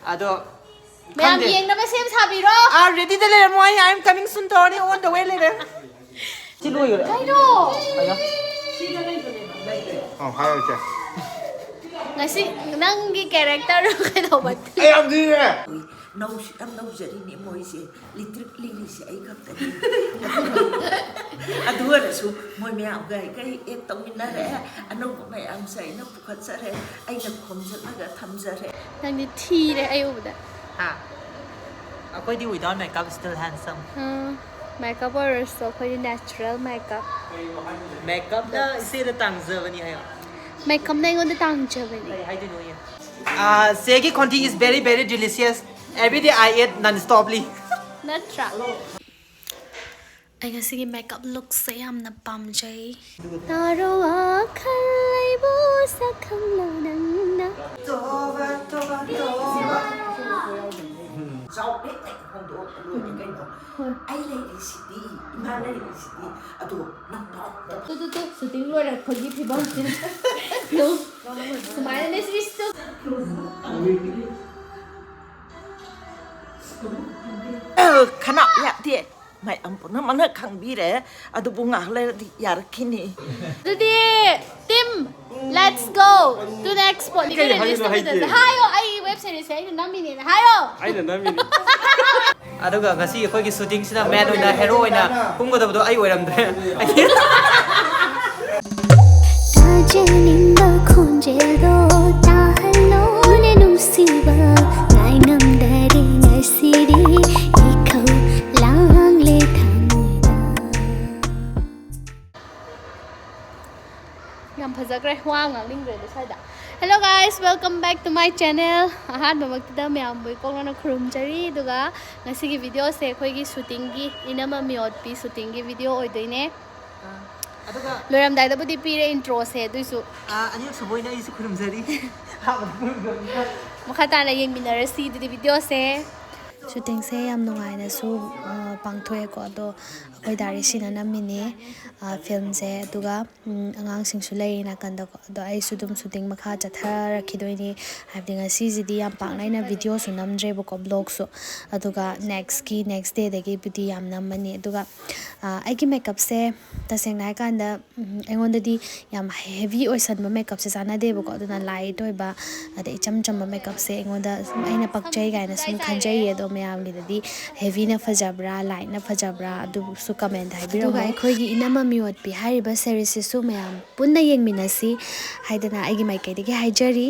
Ado. Ma'am, yeng na ba same sabi ro? Ready the letter mo. I am coming soon. Tony on the way later. Sino yun? Kairo. Ayo. Oh, hi, okay. Ngasi nanggi character ro kaidaw Ay, am dire. Nau jari ni moise litrik lili si ai kap tadi adua rasu moi me au gai ek tong min na re anu ko mai am sai na pukhat sa re ai na khom sa ga tham sa re nangdi thi re ai ubda Ha. Ako di without makeup still handsome. Makeup or so khoi natural makeup. Makeup na ise da tangza bani ayo. Makeup na ngon da tang chabani. I don't know yet. Segi conti is very very delicious. Every day I eat non-stoply. Natra. Ay kasi makeup look sa yamna pamjay. Taro akalay bo sa kamlanan na. toba sau đấy tại không đủ luôn những cái đó ai lấy đi xịt đi mà lấy đi xịt đi adu nằm đó Tu shooting lo ra kholi phi bang tin. No. Smile and is still. khana ya dia mai ampun mana kang bire adu bunga le yar kini Dudi, Tim, let's go to the expo. Hayo, ay web series ay namini na. Hayo. Ay na namin. Aduga ngasi akhoi gi shooting sina man oina hero oina kumgodabdo ai oiramdre. Tajaninda khonjeldo tahallo ne nusiba ngai ngamdare ngasiri ikau lang le thamoida Ngam phajagre hwa ngang lingre de saida. Hello guys, welcome back to my channel. Ahan bamakta myam boi ko na khrum jari duga ngasi gi video se khoi gi shooting gi inama miot pi shooting gi video oidoine. Aduga Loram dai da budi pire intro se duisu ani suboina isi khurumjari. Makata na yeng minarasi di video se. Shooting se yam nungai na su pangthoe ko do akoi dari sina namini film se duga angang sing su lei na kan da ko do ai su dum shooting makha chathar rakhidoini having a CGD yam pangnai na video su namdre bo ko blog su aduga next day de gi budi yam namani aduga ai ki makeup se taseng nai kan da engon da di yam heavy oisan ba makeup se sana de bo ko aduna light oi ba ade cham cham makeup se engon da aina pakchai ga na sum khanjai ye do mayam gi da di heavy na fajabra light na fajabra adu su comment hai biro ga khoi gi inama miot pi hari ba series su mayam punna yeng minasi haidana ai gi mai kai de gi haijari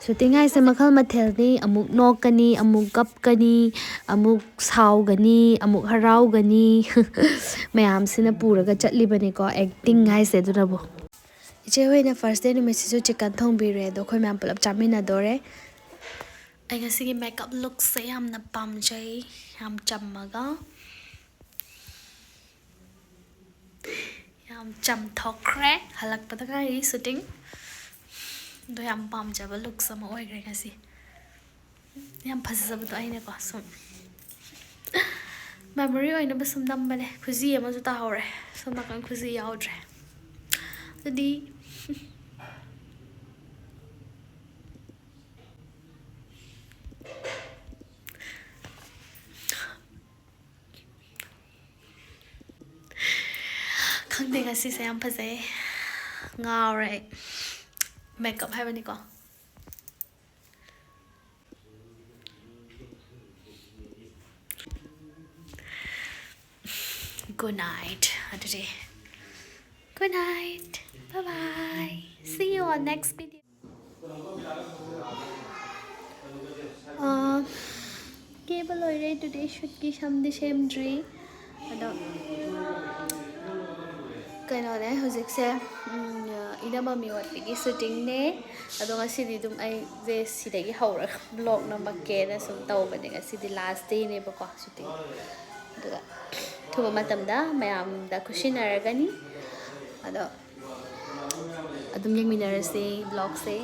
shooting ai se makhal mathel ni amuk nokani amuk kapkani amuk saugani amuk haraugani mayam sina puraga chatli bani ko acting ai se duna bo iche hoina first day ni message chicken thong bi re do khoi mayam pulap chamina dore ai ngasi gi makeup look se yamna pamjai yam chammaga yam cham thokre halak pataga ri shooting do yam pamjaba look sama oigre ngasi yam phajaba do aine ko sum memory oina ba sum dambale khuji ama ju ta hore sum kan khuji yaudre dadi khangde ngasi se yam phajai ngawre makeup hai bani ko good night today good night bye bye see you on next video cable oire today shoot ki samdi semdri ado kaino ne hojik se inama miwat gi shooting ne ado ngasi di dum ai je sidagi haura vlog number ke na sum taw bane ngasi di last day ne ba ko shooting ado thuba matam da mayam da kushinaragani ado adum yang minarase vlog se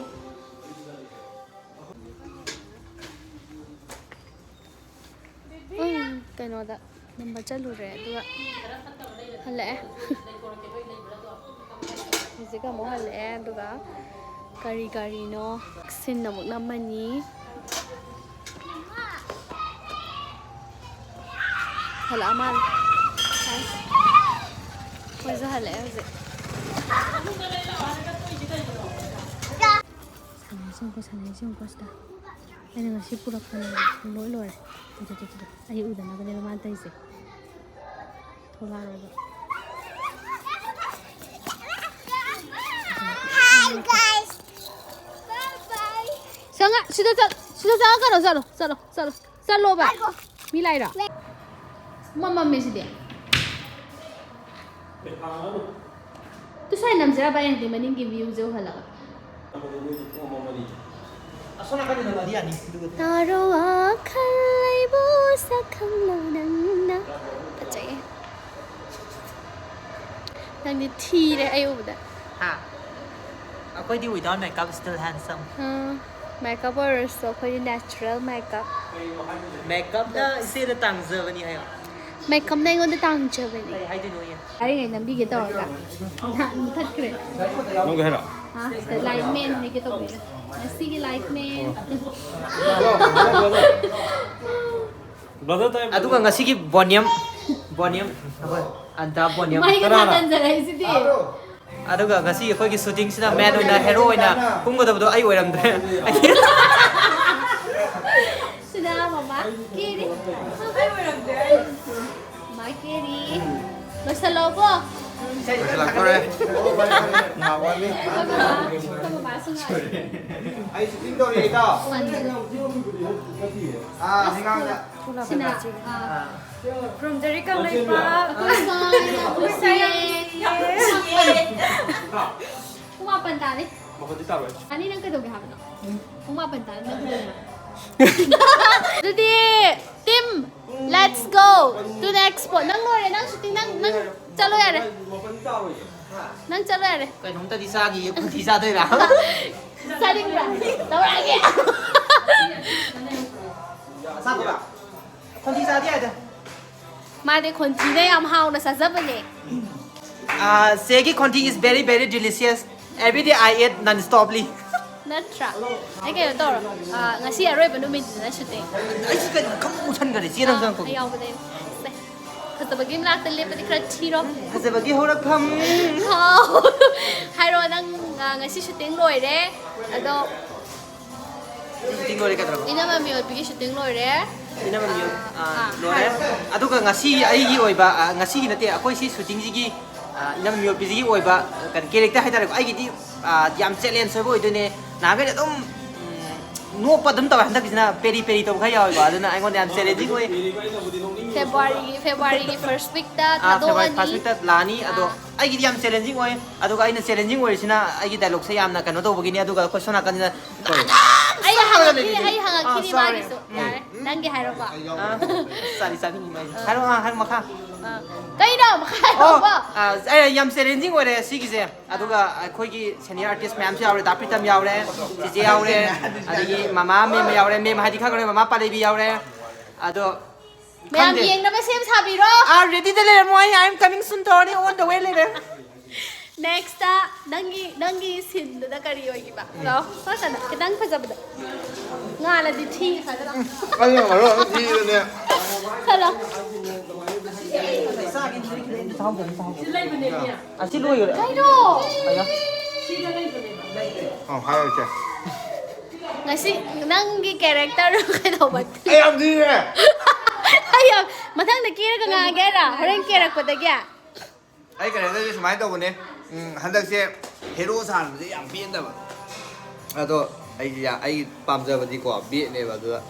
kaino da number chalu re ado hala Jika mau hal aduga kari no sin namuk namani ꯍꯜꯂꯛꯑ ꯃꯥꯜꯂꯦ ꯃꯣꯏꯁꯨ ꯍꯜꯂꯛꯑꯦ ꯍꯧꯖꯤꯛ ꯁꯥꯟꯅꯩꯁꯤꯡꯀꯣ ꯁꯤꯗ ꯑꯩꯅ ꯉꯁꯤ ꯄꯨꯔꯛꯄꯅꯦ ꯂꯣꯏ ꯂꯣꯏꯔꯦ ꯑꯩ ꯎꯗꯅꯕꯅꯦꯕ ꯃꯥꯅ ꯇꯧꯔꯤꯁꯦ ꯊꯣꯛꯂꯛꯑꯔꯣꯏꯕ ꯁꯪꯉ ꯁꯤꯗ ꯆꯪꯉꯛꯀꯅꯣ ꯆꯠꯂꯣꯕ ꯃꯤ ꯂꯥꯛꯏꯔꯣ ꯃꯝꯃꯝꯃꯦ ꯁꯤꯗꯤ ꯇꯨ ꯁ꯭ꯋꯥꯏ ꯅꯝꯖꯔꯕ ꯑꯩ ꯍꯧꯖꯤꯛ ꯃꯅꯤꯡꯒꯤ ꯚ꯭ꯌꯨꯁꯦ ꯎꯍꯜꯂꯒ ꯇꯥꯔꯣ ꯋꯥꯈꯜ ꯂꯩꯕꯨ ꯁꯛꯈꯪꯂꯣ ꯅꯪꯅ ꯐꯖꯩꯌꯦ ꯅꯪꯗꯤ ꯊꯤꯔꯦ ꯑꯩ ꯎꯕꯗ ꯑꯩꯈꯣꯏꯗꯤ without makeup still handsome makeup ꯑꯣꯏꯔꯁꯨ ꯑꯩꯈꯣꯏꯗꯤ ꯅꯦꯆꯔꯦꯜ ꯃꯦꯀꯞ ꯃꯦꯀꯞꯅ ꯏꯆꯦꯗ ꯇꯥꯡꯖꯕꯅꯤ ꯍꯥꯏꯌꯣ ꯃꯦꯀꯞꯅ ꯑꯩꯉꯣꯟꯗ ꯇꯥꯡꯖꯕꯅꯤ ꯀꯩ ꯍꯥꯏꯗꯣꯏꯅꯣ ꯌꯥꯔꯤꯉꯩ ꯅꯝꯕꯤꯒꯦ ꯇꯧꯔꯒ ꯃꯨꯊꯠꯈ꯭ꯔꯦ Nunggu hera. ꯂꯥꯏꯠ ꯃꯦꯟ ꯍꯥꯏꯒꯦ ꯇꯧꯕꯤꯔ ꯉꯁꯤꯒꯤ ꯂꯥꯏꯠ ꯃꯦꯟ Brother time. ꯑꯗꯨꯒ ꯉꯁꯤꯒꯤ ꯕꯣꯅꯤꯌꯝ ꯑꯟꯇꯥ ꯕꯣꯅꯤꯌꯝ ꯃꯩꯒ ꯊꯥꯟꯖꯔꯛꯏꯁꯤꯗꯤ ꯑꯗꯨꯒ ꯉꯁꯤ ꯑꯩꯈꯣꯏꯒꯤ ꯁꯨꯇꯤꯡꯁꯤꯅ ꯃꯦꯟ ꯑꯣꯏꯅ ꯍꯦꯔꯣ ꯑꯣꯏꯅ ꯀꯨꯝꯒꯗꯕꯗꯣ ꯑꯩ ꯑꯣꯏꯔꯝꯗ꯭ꯔꯦ sida mama kiri mama kiri loisalo ko mama sungai Ay, tinggal dito. sina From the Rikang Laipa. Pumapunta ni. Mapunta tayo. Ani nang kadugay habang. Pumapunta nang kadugay. Dudi, Tim, let's go to the expo. Nang lore, nang shooting, nang chalo yare. Nang chalo yare. ꯀꯩꯅꯣꯝꯇꯗꯤ ꯆꯥꯈꯤꯌꯦ ꯈꯨꯟꯊꯤ ꯆꯥꯗꯣꯏꯔꯥ Saringra. Tawage. ꯑꯁꯥꯕꯔꯥ ꯈꯨꯟꯊꯤ ꯆꯥꯗꯤ ꯌꯥꯏꯗ Made kontina yam hauna sa zabane. Segi konti is very very delicious. Every day I eat non-stoply. Natra. Ay kayo toro. Ngasi aroy ba numit na shooting. Ay kaya kamutan ka rin. Sino ang ko? Ayaw ba din. Kasi bagay mlak tali pa di kra chiro. Kasi bagi horak pam. Hayro nang ngasi shooting loy re. Ado Tingol ka trabaho. ina mami ot bigi shooting loy re. Ina man yun. Lore. Aduga ngasi aigi oiba ngasi nate akoy si shooting sigi ina man yun busy oiba kan character hay talaga aigi di yam challenge oibo idune naga adum no pa dum tawa handa kisna peri peri to khaya oiba aduna aingon yam challenging oi February first week ta February tado first week ta lani ado aigi di yam challenging oi aduga aina challenging oi sina aigi dialogue sa yam na kano to bogini aduga question na kanina ay hangaki magi so. Nangi hayro ba. Sorry mai. Haro hang makha. Kay daw makhayo ba. Ay yam challenging ore sigise aduga akhoi senior artist ma'am se yaure dapitam yaure jije yaure adigi mama me yaure me hadi khagre mama palebi yaure ado Ma'am yeng na ba sem sabiro. ready to le moi I am coming soon Tony on the way later. Next nangi sin da kari hoy ba. So sa sana kitang phajabda. Nga la di thi sa da. Ay, ano, hindi na. Sala. Asi lo yore. Ayro. Ayo. Oh, hayo siya. Ngasi nangi character kay daw ba. Ay, ang di na. Ayaw, matang nakira ka nga gera. Horeng kira ko da gya. Ay, kaya sumayin daw ko ni. Handagse hero 사람들이 양 비엔다봐. 아도 아이 밤자버디고 비엔네바 그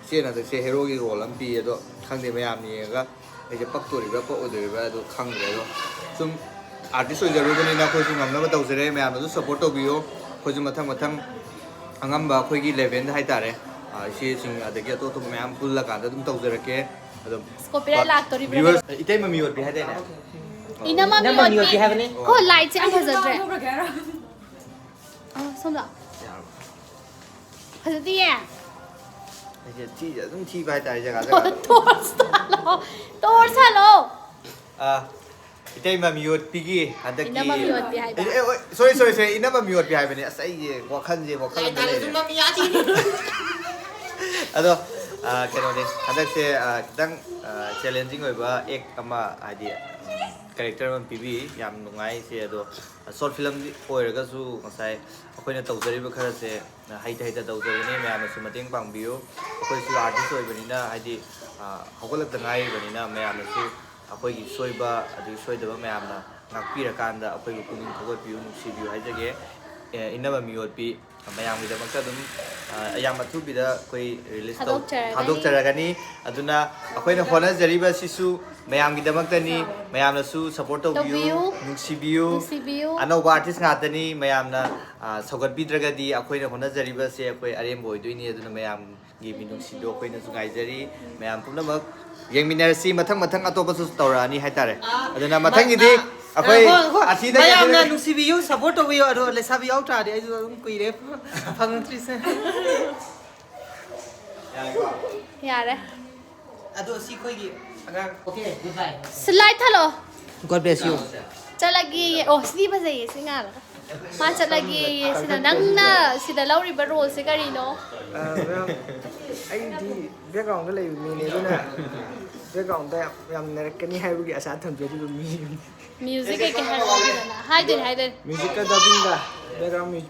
시에나득세 헤로기 롤 비에도 강대 매암니가 이제 빡돌이가 뽀오들이도 강대도 좀 아티스트 저러더니나 코스 남나가 도스레 매암도 서포트 비요 코스 마탕 angamba khoi level hai tare si sing adagi to to ma'am पुल लगा दम तौजरके adum Copyright lag tori bro. viewers itai mami or bi hai dena Ina mami Ina mami ot bi hai bane? Ko light se phajadre. Somda. Phajadi ya. thi dum thi bai tai jaga Tor salo. itai mami or pigi adagi Ina mami ot bi hai ba. sorry ina mami or bi hai bane asai je wakhan je Ay talo dum mami ati. ado ꯀꯩꯅꯣꯅꯤ ꯍꯟꯗꯛꯁꯦ ꯈꯤꯇꯪ challenging ꯑꯣꯏꯕ ꯑꯦꯛ ꯑꯃ ꯍꯥꯏꯗꯤ character ꯑꯃ ꯄꯤꯕꯤ ꯌꯥꯝ ꯅꯨꯡꯉꯥꯏꯁꯦ ꯑꯗꯣ ꯁꯣꯔꯠ ꯐꯤꯂꯝꯗꯤ ꯑꯣꯏꯔꯒꯁꯨ ꯉꯁꯥꯏ ꯑꯩꯈꯣꯏꯅ ꯇꯧꯖꯔꯤꯕ ꯈꯔꯁꯦ ꯍꯩꯇ ꯇꯧꯖꯕꯅꯤ ꯃꯌꯥꯝꯅꯁꯨ ꯃꯇꯦꯡ ꯄꯥꯡꯕꯤꯌꯨ ꯑꯩꯈꯣꯏꯁꯨ ꯑꯥꯔꯇꯤꯁ ꯑꯣꯏꯕꯅꯤ나 ꯍꯥꯏꯗꯤ ꯍꯧꯒꯠꯂꯛꯇ ꯉꯥꯏꯔꯤꯕꯅꯤꯅ ꯃꯌꯥꯝꯅꯁꯨ ꯑꯩꯈꯣꯏꯒꯤ ꯁꯣꯏꯕ ꯑꯗꯒꯤ ꯁꯣꯏꯗꯕ ꯃꯌꯥꯝꯅ ꯉꯥꯛꯄꯤꯔꯀꯥꯟꯗ ꯑꯩꯈꯣꯏꯕꯨ ꯄꯨꯛꯅꯤꯡ ꯊꯧꯒꯠꯄꯤꯌꯨ ꯅꯨꯡꯁꯤꯕꯤꯌꯨ ꯍꯥꯏꯖꯒꯦ ꯏꯟꯅꯕ ꯃꯤꯑꯣꯠꯄꯤ ꯃꯌꯥꯝꯒꯤꯗꯃꯛꯇ ꯑꯗꯨꯝ ꯌꯥꯝ ꯑꯊꯨꯕꯤꯗ ꯑꯩꯈꯣꯏ ꯔꯤꯂꯤꯁ ꯊꯥꯗꯣꯛꯆꯔꯒꯅꯤ ꯑꯗꯨꯅ ꯑꯩꯈꯣꯏꯅ ꯍꯣꯠꯅꯖꯔꯤꯕꯁꯤꯁꯨ ꯃꯌꯥꯝꯒꯤꯗꯃꯛꯇꯅꯤ ꯃꯌꯥꯝꯅꯁꯨ ꯁꯞꯄꯣꯔꯠ ꯇꯧꯕꯤꯌꯨ ꯅꯨꯡꯁꯤꯕꯤꯌꯨ ꯑꯅꯧꯕ ꯑꯥꯔꯇꯤꯁ ꯉꯥꯛꯇꯅꯤ ꯃꯌꯥꯝꯅ ꯁꯧꯒꯠꯄꯤꯗ꯭ꯔꯒꯗꯤ ꯑꯩꯈꯣꯏꯅ ꯍꯣꯠꯅꯖꯔꯤꯕꯁꯦ ꯑꯩꯈꯣꯏ ꯑꯔꯦꯝꯕ ꯑꯣꯏꯗꯣꯏꯅꯤ ꯑꯗꯨꯅ ꯃꯌꯥꯝꯒꯤ ꯃꯤꯅꯨꯡꯁꯤꯗꯣ ꯑꯩꯈꯣꯏꯅꯁꯨ ꯉꯥꯏꯖꯔꯤ ꯃꯌꯥꯝ ꯄꯨꯝꯅꯃꯛ ꯌꯦꯡꯃꯤꯟꯅꯔꯁꯤ ꯃꯊꯪ ꯑꯇꯣꯞꯄꯁꯨ ꯇꯧꯔꯛꯑꯅꯤ ꯍꯥꯏꯇꯥꯔꯦ ꯑꯗꯨꯅ ꯃꯊꯪꯒꯤꯗꯤ ꯑꯩꯈꯣꯏ ꯑꯁꯤꯗ ꯃꯌꯥꯝꯅ ꯅꯨꯡꯁꯤꯕꯤꯌꯨ ꯁꯞꯄꯣꯔꯠ ꯇꯧꯕꯤꯌꯨ ꯑꯗꯣ ꯂꯩꯁꯥꯕꯤ ꯌꯥꯎꯇꯥꯔꯗꯤ ꯑꯩꯁꯨ ꯑꯗꯨꯝ ꯀꯨꯏꯔꯦ ꯐꯪꯗ꯭ꯔꯤꯁꯦ ꯌꯥꯔꯦ ꯑꯗꯣ ꯁꯤ ꯑꯩꯈꯣꯏꯒꯤ ꯑꯉꯥꯡ ꯑꯣꯀꯦ ꯒꯨꯗ ꯕꯥꯏ ꯁ꯭ꯂꯥꯏꯠ ꯊꯜꯂꯣ God bless you ꯆꯠꯂꯒꯦ ꯑꯣ ꯁꯤꯗꯤ ꯐꯖꯩꯌꯦ ꯁꯤ ꯉꯥꯜꯂꯒ ꯃꯥ ꯆꯠꯂꯒꯦ ꯁꯤꯗ ꯅꯪꯅ ꯁꯤꯗ ꯂꯧꯔꯤꯕ ꯔꯣꯜꯁꯦ ꯀꯔꯤꯅꯣ ꯑꯩꯗꯤ ꯕꯦꯛꯒ꯭ꯔꯥꯎꯟꯗ ꯂꯩꯕ ꯃꯤꯅꯦ ꯑꯗꯨꯅ ꯕꯦꯛꯒ꯭ꯔꯥꯎꯟꯗ ꯌꯥꯝ ꯅꯔꯛꯀꯅꯤ ꯍꯥꯏꯕꯒꯤ ꯑꯁꯥ ꯊꯝꯖꯔꯤꯕ ꯃꯤꯅꯤ म्यूजिक के हाइदोने म्यूजिक दबिंग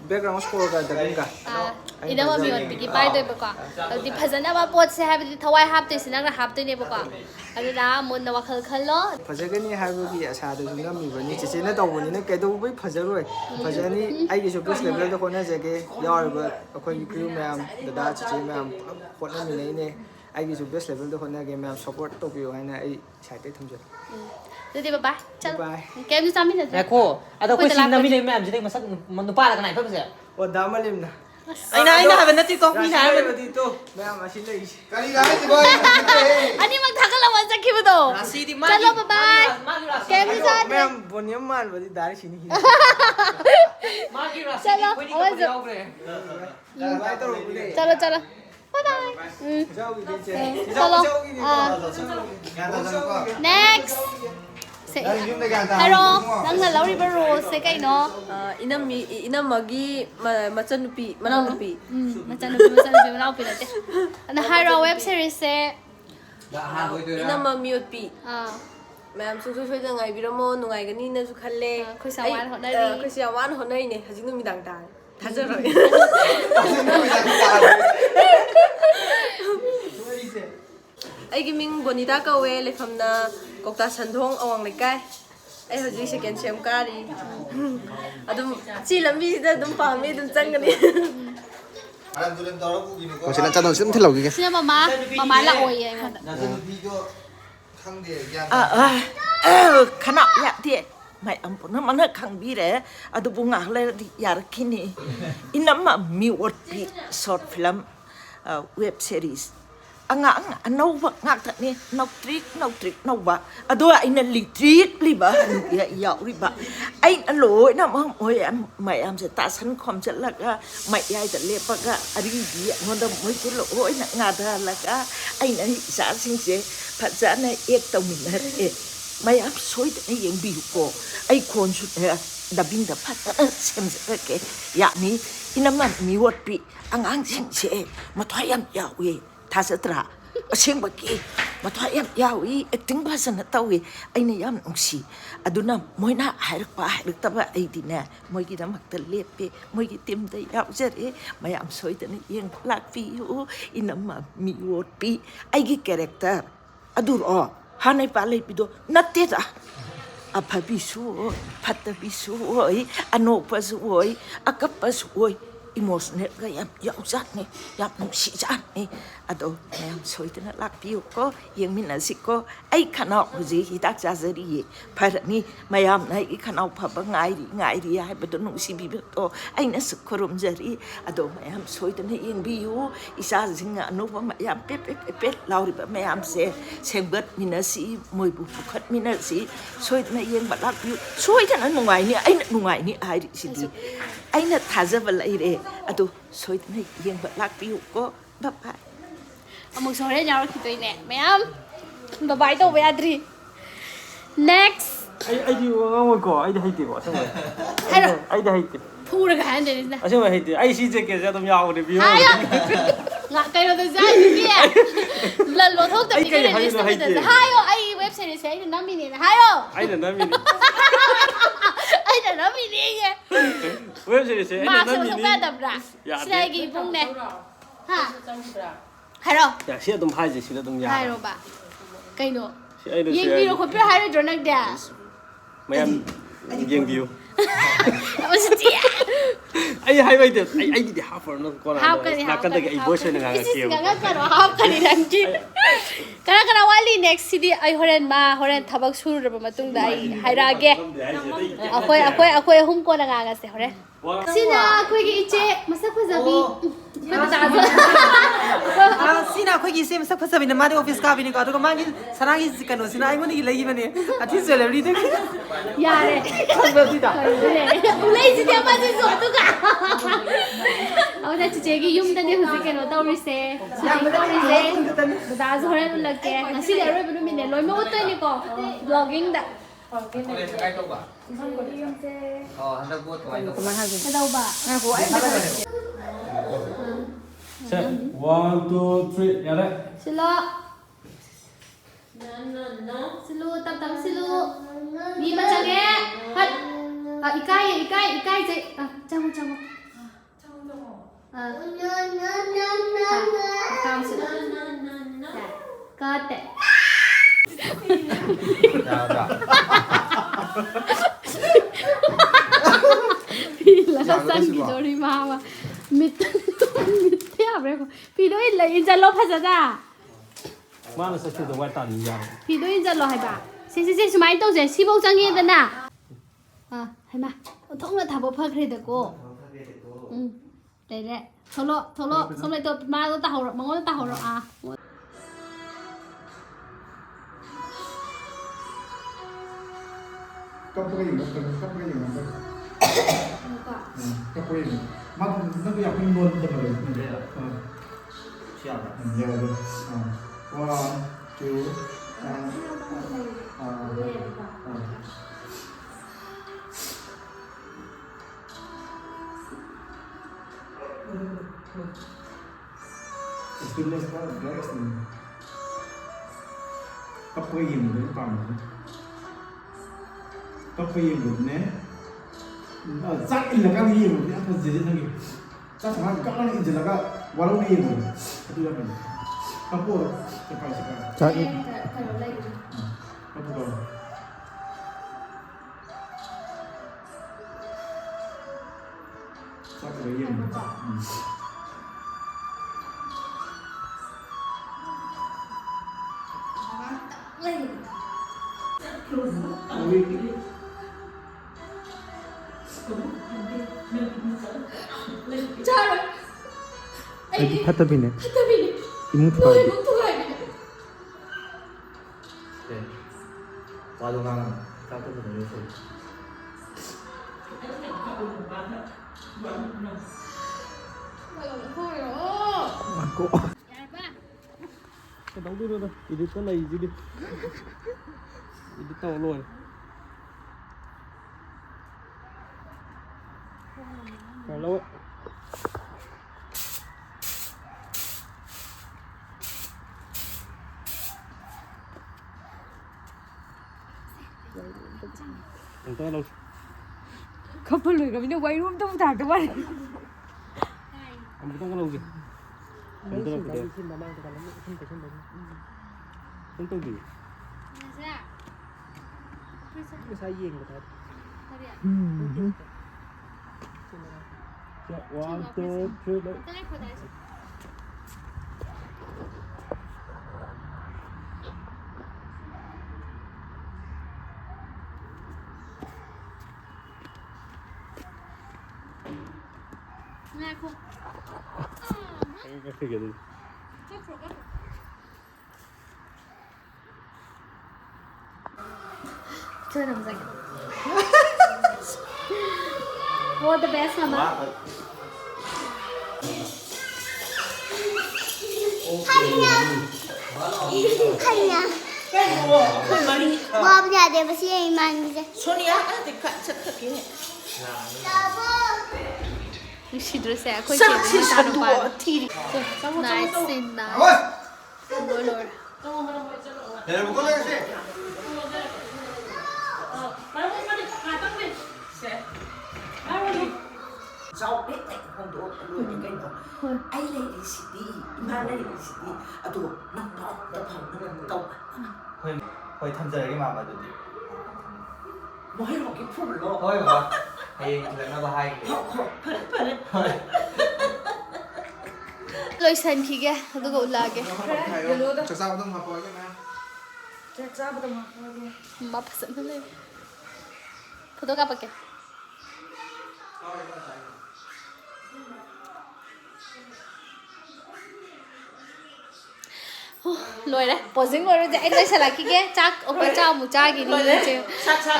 बैकग्राउंड स्कोर का दबिंग इनम मियोनबी पाइदोबको अदि फजनबा पोटसे हाबदि थवाई हाबतोइसे नंगा हाबतोइनेबको अदुना मुन्ना वखल खल्लो फजगनी हाबगी आसादु नमिबनी चेचेना तौबनिना कैदौबै फजरोय फजनी आइगे सो प्लस लेवल द होना जगे यारबा अखोई क्रू मैम ददा चेचे मैम होना मिनैने आइगे सो बेस्ट लेवल द होना गे मैम सपोर्ट तोबियो हाइना आई साइडे थमजर Jadi bye chalo Bye. Kem ju samin na ko ado ko sin nami le ma'am jide masak nupa la kanai fa base ओ दामलिमना aina haba nati ko mi na haba दीतो ma'am आसी लई करी गाने से बोल Ani mag thakala wan sakhibudo rasi di Chalo bye bye Kem ju sa ma'am बोनियम मान बदी दारी सिनी ma ki rasi Chalo, ko di awas ko yaw bre Chalo chalo Bye bye जाओगी दीचे Chalo Next Hello Nang na lauri ba role se kai no inamagi machanupi mananupi Machanupi manau pi late Ana Hiro web series se inama miotpi ah mayam sungsoi soida ngai biramo nungai gani na su khalle khoi sawan honari khoi sawan honai ne hajing nu midang ta thajaro aigi ming bonita kawe lefamna kokta sandhong awang lekai ai hoji second sem kari adum chi lambi da dum pami dum changani 아람 두렘 더러고 기는 거 कोसिना चलो SIM थिलौ gay Sina mama la oi ai ma 나도 비교 상대 양 khana ya tie mai ampun mana khang bi re adu bunga le yar kini inama mi word pi short film web series anga anova ngak ta ni no trick nova ado aina li trick li ba ya ya ri ba ai alo na ma oi am mai am se ta san khom chat la ga mai yai ta le pa ga ari di ngon da moi ke lo oi na nga da la ga ai na sa sing se phat za na ek tau min na e mai am soi ta yeng bi ko ai kon su da bing da phat sem se ke ya ni inama mi word pi angang sing se ma thai am ya we 타서더라 생각이 마토야 야위 액팅 봐서는 따위 아이네 얌 웅시 아두나 뭐이나 하륵바 하륵다바 아이디네 뭐이기다 막들 leppe 뭐이기 팀데 야우저리 마얌 소이드는 영 락피우 이놈마 미워피 아이기 캐릭터 아두로 하나이 발레피도 나때다 아파비수 파타비수 오이 아노파수 오이 아까파수 오이 emotional ga yam zat ni yam si zat ni ado yam soitena lak piu ko yeng min asik ko ai khana huji hidak jazari phar ni mayam nai I khana phaba ngai ri hai bedo nu si bi to ai na sukhorum jari ado mayam soitena yeng bi yu isa jinga anu ba mayam pe lauri ba mayam se sengbat minasi moi bu pukhat minasi soitena yeng ba lak piu soitena nungai ni ai si di aina thajaba laire adu soitna yengba lakpiu ko bye bye amuk sore nyaro khitoi ne ma'am bye bye to ba yadri next ai di ngang ko ai di haite ko asama Hello ai di haite phura ga han de na asama haite ai si je ke ja dum yaw de bi Ayo ngạ cây nó tôi dạy như kia lần lúa thuốc tập đi cái này hai ô ai web series ấy nó mini này hai ô ai là nó mini ai là nó mini kìa 왜 저래 mà sao không biết đập ra đây cái vùng này hả hai đâu 야 시야 좀 하지 시야 좀 hai 야 đâu bà cây nữa 시야 이거 nhìn video không biết hai đâu rồi nè mày riêng view mà sao chị ai hay vậy thì ai đi half for nó còn Half cái gì, là half cần cái cái gì, emotion nga This is kêu nga ka ro half ka ni lang ki. Kana wali next city ai horen thabak suru ra matung da ai haira ge. Akoi hum ko na nga se horen. Sina akoi gi iche masak phajabi. Sina akoi gi sem sak phasabi na mari office ka bini ka to mangi saragi kano sina ai moni gi lagi bane athi celebrity de Yare. celebrity da Ulai ji dia ma ji so tu ka. Aw da chi gi yum da ni hu ke no tauri se. Tauri se. Da zo horen lag ke. Ngasi le roi bu min ne loi mo utoi ni ko vlogging da. Đâu bà? 자 1 2 3 야래 Silo. Silo tam silo. Đi mà chẳng nghe. Hất. Ikai dậy. Trong. Tam silo. Cut it. Pila sang gidori mama. Mit ya breko. Pido in la in jalo phajada. mana sakit da wai tan ya Pido in jalo hai ba. Si sumai tong je si bau chang ye da na. Hai ma. Thong la thabo phak re da ko. Để tholo xong lại tôi ma tôi tao rồi mà ngó tao rồi à cấp cái gì nó cấp cái gì mắt nó cứ dọc lên luôn cho mình nhiều rồi one two Stillness का relax नहीं cấp cái gì mình cũng bằng cấp cái gì mình nè chắc là cái gì mình cũng phải gì thế chắc chắn cấp nó gì là cái walau gì mình itu là mình cấp bộ cái Chắc cấp bộ chắc cái gì mình 파타비네 이뭉투가 와도 강 따뜻한 요소 많고 cái đóng đi luôn đi đi cái này gì đi đi tàu luôn phải lâu ấy Ang tayo lang. Kapal ka bina wai room tum ta ba Ang butang ka lang. Ang tayo lang. Ang tayo lang. One, two, three, go. Cái gì đi. Chơi làm gì? All the best, mama. Khanya. Bob nhà để bác sĩ mang đi. Sonia, ada kat sekat ini. ꯅꯨꯡꯁꯤꯗ꯭ꯔꯁꯦ ꯑꯩꯈꯣꯏ ꯆꯥꯛꯁꯤ ꯆꯦꯒꯤ ꯁꯟꯗꯣꯛꯑ ꯃꯆꯥꯅꯨꯄꯥ ꯊꯤꯔꯤ nice ꯁꯤꯟ nice ꯂꯣꯏ 내려보고 내려지. ꯆꯥꯎ ꯍꯦꯛ ꯍꯣꯡꯗꯣꯛꯑ ꯂꯣꯏꯔꯦ ꯀꯩꯅꯣ ꯑꯩ ꯂꯩꯔꯤꯁꯤꯗꯤ ꯏꯃꯥ ꯂꯩꯔꯤꯁꯤꯗꯤ ꯑꯗꯣ ꯅꯪ ꯐꯥꯎꯗ ꯐꯥꯎꯅꯕ ꯇꯧ ꯍꯣꯏ ꯊꯝꯖꯔꯒꯦ ꯃꯥꯃ ꯑꯗꯨꯗꯤ ꯃꯣꯏꯔꯣꯛꯀꯤ ꯐꯨꯜꯂꯣ ꯍꯣꯏ ꯃꯥꯃ ꯍꯌꯦꯡ ꯊꯤꯜꯂꯛꯅꯕ ꯍꯥꯏꯒꯦ ꯐꯔꯦ ꯐꯔꯦ ꯂꯣꯏꯁꯟꯈꯤꯒꯦ ꯑꯗꯨꯒ ꯎꯠꯂꯛꯑꯒꯦ ꯆꯥꯛ ꯆꯥꯕꯗꯣ ꯍꯥꯞꯄꯛꯑꯒꯦ ꯃꯌꯥꯝ ꯆꯥꯛ ꯆꯥꯕꯗ ꯃꯥꯡꯈ꯭ꯔꯒꯦ ꯃꯥ ꯐꯖꯅ ꯂꯩ ꯐꯣꯇꯣ ꯀꯥꯞꯄꯛꯀꯦ ꯂꯣꯏꯔꯦ ꯄꯣꯖꯤꯡ ꯂꯣꯏꯔꯗꯤ ꯑꯩ ꯂꯣꯏꯁꯜꯂꯛꯈꯤꯒꯦ ꯆꯥꯛ ꯑꯩꯈꯣꯏ ꯆꯥꯛ ꯑꯃꯨꯛ ꯆꯥꯈꯤꯅꯤ ꯏꯆꯦ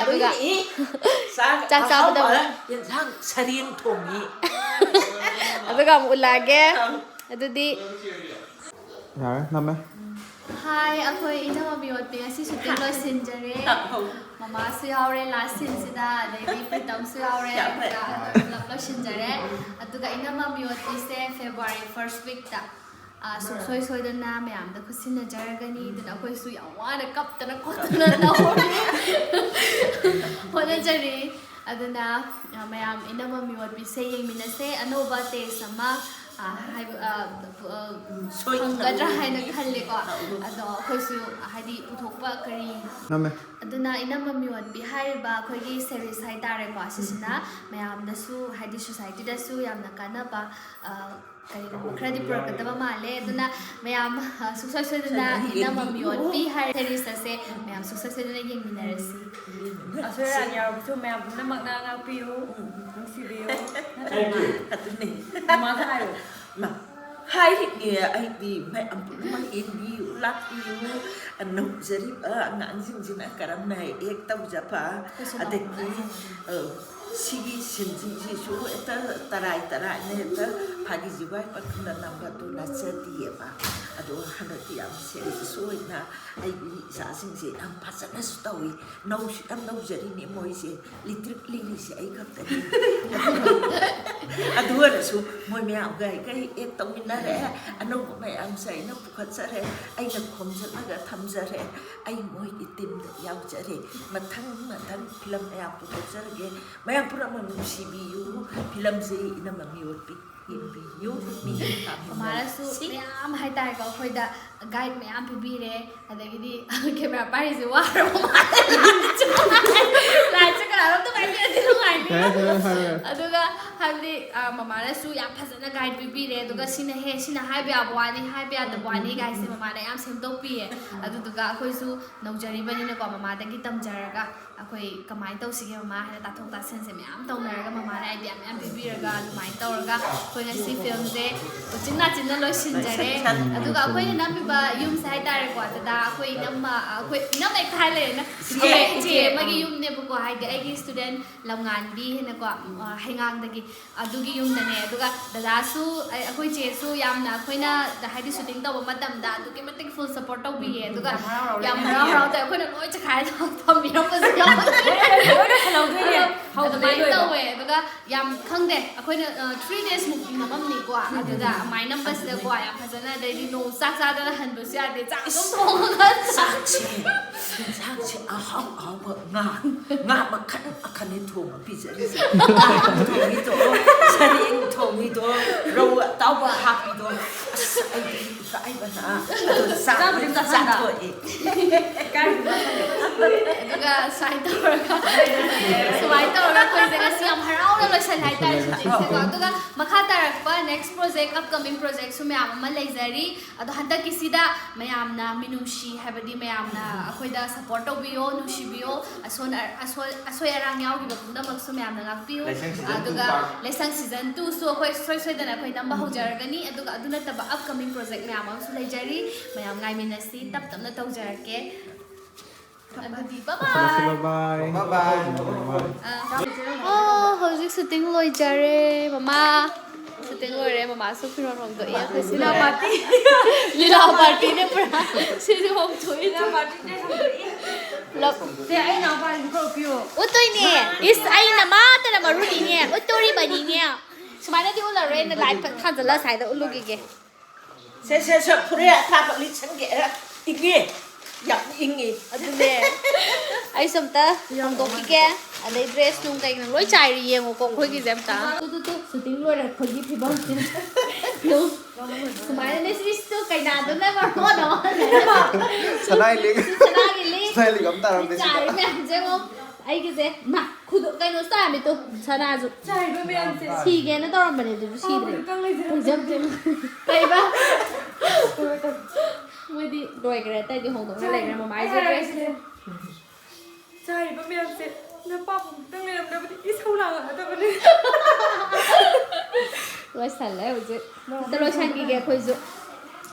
ꯑꯗꯨꯒ ꯆꯥꯛ ꯆꯥꯕꯗ ꯌꯦꯟꯁꯥꯡ ꯁꯔꯦꯡ ꯊꯣꯡꯉꯤ ꯑꯗꯨꯒ ꯑꯃꯨꯛ ꯎꯠꯂꯛꯑꯒꯦ ꯑꯗꯨꯗꯤ ꯌꯥꯔꯦ ꯅꯝꯃꯦ ꯍꯥꯏ ꯑꯩꯈꯣꯏ ꯏꯅꯝꯃ ꯃꯤꯑꯣꯠꯄꯤ ꯉꯁꯤ ꯁꯨꯇꯤꯡ ꯂꯣꯏꯁꯤꯟꯖꯔꯦ ꯃꯃꯥꯁꯨ ꯌꯥꯎꯔꯦ ꯂꯥꯁ ꯁꯤꯟꯁꯤꯗ ꯑꯗꯩꯗꯤ ꯄ꯭ꯔꯤꯇꯝꯁꯨ ꯌꯥꯎꯔꯦ ꯄꯨꯂꯞ ꯂꯣꯏꯁꯤꯟꯖꯔꯦ ꯑꯗꯨꯒ ꯏꯅꯝꯃ ꯃꯤꯑꯣꯠꯄꯤꯁꯦ ꯐꯦꯕ꯭ꯔꯨꯋꯥꯔꯤ 1st weekꯇ ꯁꯨꯡꯁꯣꯏ ꯁꯣꯏꯗꯅ ꯃꯌꯥꯝꯗ ꯈꯨꯠꯁꯤꯟꯅꯖꯔꯒꯅꯤ ꯑꯗꯨꯅ ꯑꯩꯈꯣꯏꯁꯨ ꯌꯥꯝ ꯋꯥꯅ ꯀꯞꯇꯅ ꯈꯣꯠꯇꯅ ꯍꯣꯠꯅꯖꯔꯤ ꯑꯗꯨꯅ ꯃꯌꯥꯝ ꯏꯅꯝꯃ ꯃꯤꯑꯣꯠꯄꯤꯁꯦ ꯌꯦꯡꯃꯤꯟꯅꯁꯦ ꯑꯅꯧꯕ ꯇꯦꯁ ꯑꯃ ꯐꯪꯒꯗ꯭ꯔꯥ ꯍꯥꯏꯅ ꯈꯜꯂꯦꯀꯣ ꯑꯗꯣ ꯑꯩꯈꯣꯏꯁꯨ ꯍꯥꯏꯗꯤ ꯄꯨꯊꯣꯛꯄ ꯀꯔꯤ ꯅꯝꯃꯦ ꯑꯗꯨꯅ ꯏꯅꯝꯃ ꯃꯤꯑꯣꯠꯄꯤ ꯍꯥꯏꯔꯤꯕ ꯑꯩꯈꯣꯏꯒꯤ ꯁꯦꯔꯤꯁ ꯍꯥꯏꯇꯥꯔꯦꯀꯣ ꯑꯁꯤꯁꯤꯅ ꯃꯌꯥꯝꯗꯁꯨ ꯍꯥꯏꯗꯤ ꯁꯣꯁꯥꯏꯇꯤꯗꯁꯨ ꯌꯥꯝꯅ ꯀꯥꯟꯅꯕ ꯀꯔꯤꯒꯨꯝꯕ ꯈꯔꯗꯤ ꯄꯨꯔꯛꯀꯗꯕ ꯃꯥꯜꯂꯦ ꯑꯗꯨꯅ ꯃꯌꯥꯝ ꯁꯨꯡꯁꯣꯏ ꯁꯣꯏꯗꯅ ꯏꯅꯝꯃ ꯃꯤꯑꯣꯠꯄꯤ ꯍꯥꯏꯔꯤꯕ ꯁꯦꯔꯤꯁ ꯑꯁꯦ ꯃꯌꯥꯝ ꯁꯨꯡꯁꯣꯏ ꯁꯣꯏꯗꯅ ꯌꯦꯡꯃꯤꯟꯅꯔꯁꯤ ꯑꯁꯣꯏ ꯑꯔꯥꯟ ꯌꯥꯎꯔꯕꯁꯨ ꯃꯌꯥꯝ ꯄꯨꯝꯅꯃꯛꯅ ꯉꯥꯛꯄꯤꯌꯨ ꯅꯨꯡꯁꯤꯕꯤꯌꯨ ꯑꯗꯨꯅꯤ ꯃꯥꯁꯨ ꯍꯥꯏꯌꯨ ꯍꯥꯏꯔꯤꯅꯦ ꯑꯩꯗꯤ ꯃꯌꯥꯝ ꯄꯨꯝꯅꯃꯛ ꯌꯦꯡꯕꯤꯌꯨ ꯂꯥꯛꯄꯤꯌꯨ ꯅꯧꯖꯔꯤꯕ ꯑꯉꯥꯡꯁꯤꯡꯁꯤꯅ ꯀꯔꯝꯅ ꯍꯦꯛ ꯇꯧꯖꯕ ꯑꯗꯒꯤ ꯁꯤꯒꯤ ꯁꯤꯟꯁꯤꯡꯁꯤꯁꯨ ꯍꯦꯛꯇ ꯇꯔꯥꯏꯅ ꯍꯦꯛꯇ ꯐꯥꯒꯤ ꯖꯨꯒꯥꯏ ꯄꯥꯈꯪꯅ ꯅꯝꯕꯗꯨ ꯅꯠꯆꯗꯦꯕ ꯑꯗꯣ ꯍꯟꯗꯛꯇꯤ ꯌꯥꯝ ꯁꯦꯔꯤꯌꯁ ꯑꯣꯏꯅ ꯑꯩꯒꯤ ꯏꯆꯥꯁꯤꯡꯁꯦ ꯌꯥꯝ ꯐꯖꯅꯁꯨ ꯇꯧꯏ ꯅꯧꯁꯨ ꯌꯥꯝ ꯅꯧꯖꯔꯤꯅꯦ ꯃꯣꯏꯁꯦ ꯂꯤꯇ꯭ꯔꯤꯛ ꯂꯤꯔꯤꯁꯦ ꯑꯩ ꯈꯛꯇꯅꯤ ꯑꯗꯨ ꯑꯣꯏꯔꯁꯨ ꯃꯣꯏ ꯃꯌꯥꯝꯒ ꯑꯩ ꯍꯦꯛ ꯇꯧꯃꯤꯟꯅꯔꯦ ꯑꯅꯧꯕ ꯃꯌꯥꯝꯁꯦ ꯑꯩꯅ ꯄꯨꯈꯠꯆꯔꯦ ꯑꯩꯅ ꯈꯣꯝꯖꯤꯜꯂꯒ ꯊꯝꯖꯔꯦ ꯑꯩ ꯃꯣꯏꯒꯤ ꯇꯤꯝꯗ ꯌꯥꯎꯖꯔꯦ ꯃꯊꯪ ꯐꯤꯂꯝ ꯃꯌꯥꯝ ꯄꯨꯊꯣꯛꯆꯔꯒꯦ ꯃꯌꯥꯝ ꯄꯨꯝꯅꯃꯛ ꯅꯨꯡꯁꯤꯕꯤꯌꯨ ꯐꯤꯂꯝꯁꯦ ꯏꯅꯝꯃ ꯃꯤꯑꯣꯠꯄꯤ ꯌꯦꯡꯕꯤꯌꯨ ꯃꯃꯥꯅꯁꯨ ꯃꯌꯥꯝ ꯍꯥꯏꯇꯥꯔꯦꯀꯣ ꯑꯩꯈꯣꯏꯗ ꯒꯥꯏꯗ ꯃꯌꯥꯝ ꯄꯤꯕꯤꯔꯦ ꯑꯗꯒꯤꯗꯤ ꯀꯦꯃꯦꯔꯥ ꯄꯥꯏꯔꯤꯁꯦ ꯋꯥꯔꯕ ꯂꯥꯏꯠꯁꯦ ꯀꯅꯥꯔꯣꯝꯗ ꯄꯥꯏꯕꯤꯔꯗꯤ ꯅꯨꯡꯉꯥꯏꯅꯤ ꯑꯗꯨꯒ ꯍꯥꯏꯕꯗꯤ ꯃꯃꯥꯅꯁꯨ ꯌꯥꯝ ꯐꯖꯅ ꯒꯥꯏꯗ ꯄꯤꯕꯤꯔꯦ ꯑꯗꯨꯒ ꯁꯤꯅ ꯁꯤꯅ ꯍꯥꯏꯕ ꯌꯥꯕ ꯋꯥꯅꯤ ꯍꯥꯏꯕ ꯌꯥꯗꯕ ꯋꯥꯅꯤ ꯒꯥꯏꯁꯦ ꯃꯃꯥꯅ ꯌꯥꯝ ꯁꯦꯝꯗꯣꯛꯄꯤꯌꯦ ꯑꯗꯨꯗꯨꯒ ꯑꯩꯈꯣꯏꯁꯨ ꯅꯧꯖꯔꯤꯕꯅꯤꯅꯀꯣ ꯃꯃꯥꯗꯒꯤ ꯇꯝꯖꯔꯒ ꯑꯩꯈꯣꯏ ꯀꯃꯥꯏꯅ ꯇꯧꯁꯤꯒꯦ ꯃꯃꯥ ꯍꯥꯏꯅ ꯇꯥꯊꯣꯛ ꯇꯥꯁꯤꯟꯁꯦ ꯃꯌꯥꯝ ꯇꯧꯅꯔꯒ ꯃꯃꯥꯅ ꯑꯥꯏꯗꯤꯌꯥ ꯃꯌꯥꯝ ꯄꯤꯕꯤꯔꯒ ꯑꯗꯨꯃꯥꯏꯅ ꯇꯧꯔꯒ ꯑꯩꯈꯣꯏ ꯉꯁꯤ ꯐꯤꯂꯝꯁꯦ ꯎꯆꯤꯟ ꯅꯥꯆꯤꯟꯅ ꯂꯣꯏꯁꯤꯟꯖꯔꯦ ꯑꯗꯨꯒ ꯑꯩꯈꯣꯏꯅ ꯅꯝꯃꯤꯕ ꯌꯨꯝꯁꯦ ꯍꯥꯏꯇꯥꯔꯦꯀꯣ ꯑꯗꯨꯗ ꯑꯩꯈꯣꯏ ꯏꯅꯝꯃ ꯍꯦꯛꯇ ꯍꯥꯏ ꯂꯩꯔꯦꯅ ꯏꯆꯦ ꯑꯃꯒꯤ ꯌꯨꯝꯅꯦꯕꯀꯣ ꯍꯥꯏꯗꯤ ꯑꯩꯒꯤ ꯁ꯭ꯇꯨꯗꯦꯟ ꯂꯝꯉꯥꯟꯕꯤ ꯍꯥꯏꯅꯀꯣ ꯍꯩꯉꯥꯡꯗꯒꯤ ꯑꯗꯨꯒꯤ ꯌꯨꯝꯗꯅꯦ ꯑꯗꯨꯒ ꯗꯗꯥꯁꯨ ꯑꯩꯈꯣꯏ ꯆꯦꯁꯨ ꯌꯥꯝꯅ ꯑꯩꯈꯣꯏꯅ ꯍꯥꯏꯗꯤ ꯁꯨꯇꯤꯡ ꯇꯧꯕ ꯃꯇꯝꯗ ꯑꯗꯨꯛꯀꯤ ꯃꯇꯤꯛ ꯐꯨꯜ ꯁꯞꯄꯣꯔꯠ ꯇꯧꯕꯤꯌꯦ ꯑꯗꯨꯒ ꯌꯥꯝ ꯍꯔꯥꯎ ꯇꯧꯋꯦ ꯑꯩꯈꯣꯏꯅ ꯂꯣꯏ ꯆꯈꯥꯏꯔ ꯊꯝꯕꯤꯔꯝꯕꯁꯨ ꯑꯗꯨꯃꯥꯏꯅ ꯇꯧꯋꯦ ꯑꯗꯨꯒ ꯌꯥꯝ ꯈꯪꯗꯦ ꯑꯩꯈꯣꯏꯅ 3 days ꯃꯨꯛꯇꯤ ꯅꯝꯃꯝꯅꯤꯀꯣ ꯑꯗꯨꯗ ꯑꯗꯨꯃꯥꯏꯅ ꯅꯝꯕꯁꯤꯗꯀꯣ ꯌꯥꯝ ꯐꯖꯅ ꯑꯗꯩꯗꯤ ꯅꯣꯡ ꯆꯥꯛ ꯆꯥꯗꯅ ꯍꯟꯕꯁꯨ ꯌꯥꯗꯦ ꯆꯥꯛ ꯑꯗꯨꯝ ꯊꯣꯡꯉꯒ ꯌꯦꯟꯁꯥꯡꯁꯦ ꯑꯍꯥꯎꯕ ꯉꯥ ꯃꯈꯟ ꯊꯣꯡꯉ ꯄꯤꯖꯔꯤꯁꯦ ꯊꯣꯡꯉꯤꯗꯣ ꯁꯔꯦꯡ ꯊꯣꯡꯉꯤꯗோ ꯔꯧ ꯑꯇꯥꯎꯕ ꯍꯥꯞꯄꯤꯗꯣ ꯑꯁ ꯑꯩꯗꯤ ꯏꯀꯥꯏꯕꯅ ꯑꯗꯣ ꯆꯥꯊꯣꯛꯑꯦ ꯑꯗꯨꯒ ꯁꯨꯃꯥꯏꯅ ꯇꯧꯔꯒ ꯑꯩꯈꯣꯏꯁꯦ ꯉꯁꯤ ꯌꯥꯝ ꯍꯔꯥꯎꯅ ꯂꯣꯏꯁꯜꯂꯦ ꯍꯥꯏꯇꯥꯔꯦ ꯁꯨꯇꯤꯡꯁꯦꯀꯣ ꯑꯗꯨꯒ ꯃꯈꯥ ꯇꯥꯔꯛꯄ ꯅꯦꯛꯁ ꯄ꯭ꯔꯣꯖꯦꯛ ꯑꯞꯀꯃꯤꯡ ꯄ꯭ꯔꯣꯖꯦꯛꯁꯨ ꯃꯌꯥꯝ ꯑꯃ ꯂꯩꯖꯔꯤ ꯑꯗꯣ ꯍꯟꯗꯛꯀꯤꯁꯤꯗ ꯃꯌꯥꯝꯅ ꯃꯤꯅꯨꯡꯁꯤ ꯍꯥꯏꯕꯗꯤ ꯃꯌꯥꯝꯅ ꯑꯩꯈꯣꯏꯗ ꯁꯞꯄꯣꯔꯠ ꯇꯧꯕꯤꯌꯣ ꯅꯨꯡꯁꯤꯕꯤꯌꯣ ꯑꯁꯣꯏ ꯑꯔꯥꯡ ꯌꯥꯎꯈꯤꯕ ꯄꯨꯝꯅꯃꯛꯁꯨ ꯃꯌꯥꯝꯅ ꯉꯥꯛꯄꯤꯌꯨ ꯑꯗꯨꯒ ꯂꯥꯏꯁꯪ ꯁꯤꯖꯟ 2ꯁꯨ ꯑꯩꯈꯣꯏ ꯁꯣꯏꯗꯅ ꯑꯩꯈꯣꯏ ꯅꯝꯕ ꯍꯧꯖꯔꯒꯅꯤ ꯑꯗꯨꯒ ꯑꯗꯨ ꯅꯠꯇꯕ ꯑꯞꯀꯃꯤꯡ ꯄ꯭ꯔꯣꯖꯦꯛ ꯃꯌꯥꯝ ꯑꯃꯁꯨ ꯂꯩꯖꯔꯤ ꯃꯌꯥꯝ ꯉꯥꯏꯃꯤꯟꯅꯁꯤ ꯇꯞꯅ ꯇꯧꯖꯔꯛꯀꯦ ꯑꯗꯨꯗꯤ ꯕꯥꯏ ꯍꯧꯖꯤꯛ ꯁꯨꯇꯤꯡ ꯂꯣꯏꯖꯔꯦ ꯃꯃꯥ ꯁꯨꯇꯤꯡ ꯂꯣꯏꯔꯦ ꯃꯃꯥꯁꯨ ꯐꯤꯔꯣꯜ ꯍꯣꯡꯗꯣꯛꯏ ꯑꯩꯈꯣꯏꯁꯨ ꯂꯤꯂꯥ ꯄꯥꯔꯇꯤꯅꯦ ꯄꯨꯔꯥ ꯁꯤꯗꯤ ꯍꯣꯡꯗꯣꯛꯏ ꯑꯩ ꯎꯠꯇꯣꯏꯅꯦ ꯏꯁ ꯑꯩꯅ ꯃꯥꯇꯅ ꯃꯔꯨꯅꯤꯅꯦ ꯎꯠꯇꯣꯔꯤꯕꯅꯤꯅꯦ ꯁꯨꯃꯥꯏꯅꯗꯤ ꯎꯠꯂꯔꯣꯏ ꯑꯩꯅ ꯂꯥꯏꯠ ꯊꯥꯟꯖꯜꯂ ꯁꯥꯏꯗ ꯎꯠꯂꯨꯈꯤꯒꯦ ꯁꯦ ꯐꯨꯔꯤꯠ ꯑꯊꯥꯕ ꯂꯤꯠꯁꯟꯒꯦ ꯏꯪꯉꯤ ꯌꯥꯝ ꯏꯪꯉꯤ ꯑꯗꯨꯅꯦ ꯑꯩꯁꯨ ꯑꯝꯇ ꯍꯣꯡꯗꯣꯛꯈꯤꯒꯦ ꯑꯗꯩ ꯗ꯭ꯔꯦꯁ ꯅꯨꯡ ꯀꯩꯅꯣ ꯂꯣꯏ ꯆꯥꯏꯔꯤ ꯌꯦꯡꯉꯣꯀꯣ ꯑꯩꯈꯣꯏꯒꯤꯁꯦ ꯑꯝꯇ ꯁꯨꯇꯤꯡ ꯂꯣꯏꯔꯛꯄꯒꯤ ꯐꯤꯕꯝꯁꯦ ꯁꯨꯃꯥꯏꯅꯅꯦ ꯁꯤꯁꯨ ꯀꯩꯅꯥꯗꯨꯅ ꯃꯔꯣꯗꯣ ꯁꯅꯥꯏ ꯂꯤꯛ ꯁꯅꯥꯒꯤ ꯂꯤꯛ ꯁꯅꯥꯏ ꯂꯤꯛ ꯑꯃ ꯇꯥꯔꯝꯅꯦ ꯆꯥꯏꯔꯤ ꯃꯌꯥꯝꯁꯦ ꯌꯦꯡꯉꯣ ꯑꯩꯒꯤꯁꯦ ꯃꯥ ꯀꯩꯅꯣꯁꯨ ꯇꯥꯔꯝꯃꯤ ꯇꯨ ꯁꯅꯥꯁꯨ ꯆꯥꯏꯕ ꯃꯌꯥꯝꯁꯦ ꯁꯤꯒꯦꯅ ꯇꯧꯔꯝꯕꯅꯦ ꯑꯗꯨꯁꯨ ꯁꯤꯗ꯭ꯔꯦ ꯐꯩꯖꯝꯁꯦ ꯀꯩꯕ ꯃꯣꯏꯗꯤ ꯂꯣꯏꯈ꯭ꯔꯦ ꯑꯇꯩꯗꯤ ꯍꯣꯡꯗꯣꯛꯅ ꯂꯩꯈ꯭ꯔꯦ ꯃꯃꯥꯏꯁꯦ ꯗ꯭ꯔꯦꯁꯁꯦ ꯆꯥꯏꯕ ꯃꯌꯥꯝꯁꯦ ꯅꯄꯥꯄꯨꯡꯇꯪ ꯂꯩꯔꯝꯗꯕꯗꯤ ꯏꯁꯧ ꯂꯥꯡꯉꯛꯀꯗꯕꯅꯤ ꯂꯣꯏꯁꯜꯂꯦ ꯍꯧꯖꯤꯛ ꯑꯝꯇ ꯂꯣꯏꯁꯟꯈꯤꯒꯦ ꯑꯩꯈꯣꯏꯁꯨ